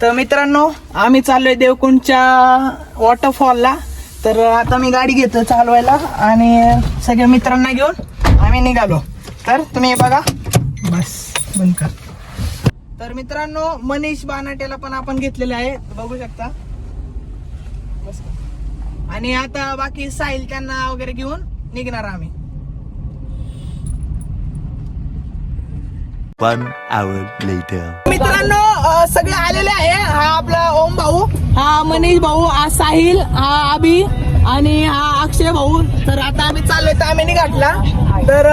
तर मित्रांनो आम्ही चाललोय देवकुंडच्या वॉटरफॉलला. तर आता मी गाडी घेतो चालवायला आणि सगळ्या मित्रांना घेऊन आम्ही निघालो. तर तुम्ही बघा, बस बंद कर. तर मित्रांनो मनीष बानाट्याला पण आपण घेतलेले आहे, बघू शकता. बस. आणि आता बाकी साहिल त्यांना वगैरे घेऊन निघणार आम्ही. 1 hour later. मित्रांनो सगळे आलेले आहे. हा आपला ओम भाऊ, हा मनीष भाऊ, हा साहिल, हा अभि आणि हा अक्षय भाऊ. तर आता आम्ही चाललोय तामिनी घाटला. तर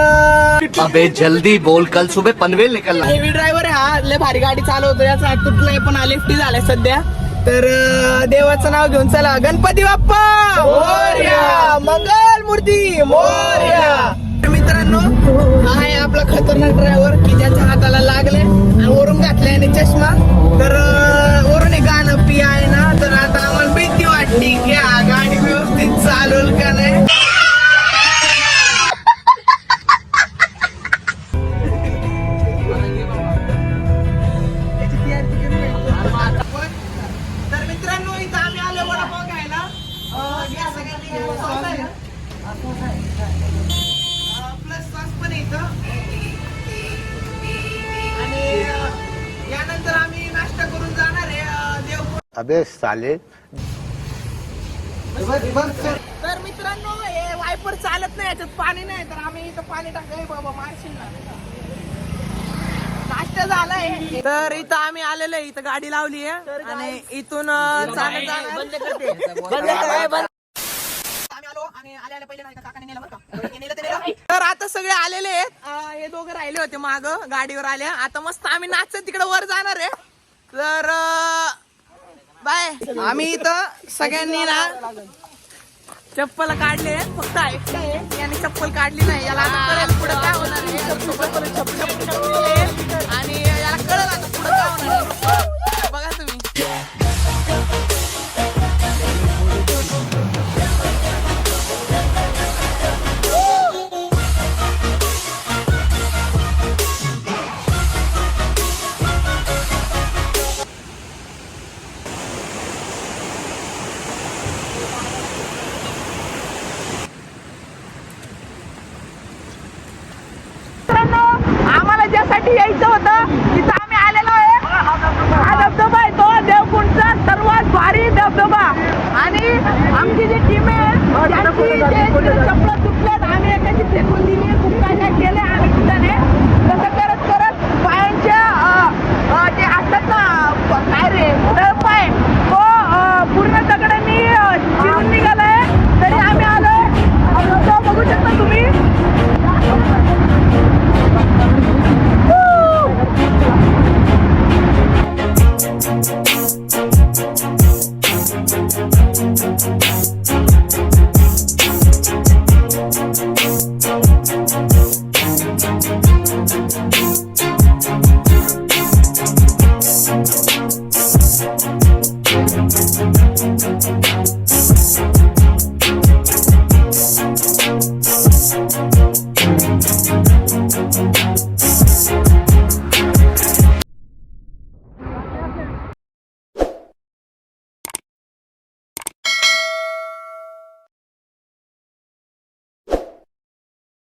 अबे जल्दी बोल, कल सुबह पनवेल निकलना. हेवी ड्रायव्हर आहे हा, लय भारी गाडी चालवतो. याचा तुटलाय पण लिफ्टी झालाय सध्या. तर देवाचं नाव घेऊन चला. गणपती बाप्पा मोरया, मंगल मूर्ती मोरया. मित्रांनो हा आहे आपला खतरनाक ड्रायव्हर की ज्याच्या हाताला लागले आणि वरून घातले आणि चष्मा. तर वरून एक गाणं पी आहे ना. तर आता आम्हाला भीती वाटली की हा गाडी व्यवस्थित चालवल का नाही. तर मित्रांनो इथं आम्ही आलो वडापाव खायला. या सगळ्यांनी प्लस सॉस पण येतं. आणि यानंतर आम्ही नाश्ता करून जाणार आहे देवपूर. अबे साले. तर मित्रांनो हे वायपर चालत नाही, याच्यात पाणी नाही. तर आम्ही इथं पाणी टाकलंय. बाबा मारशील ना. नाश्ता झालाय. तर इथं आम्ही आलेलो आहे. इथं गाडी लावली आहे आणि इथून चालत जाणार. तर आता सगळे आलेले आहेत. हे दोघं राहिले होते माग गाडीवर आले. आता मस्त आम्ही नाचत तिकडे वर जाणार आहे. तर बाय. आम्ही इथं सगळ्यांनी ना चप्पल काढले. फक्त एकटा आहे याने चप्पल काढली नाही. याला आता कळेल पुढे काय होणार आहे.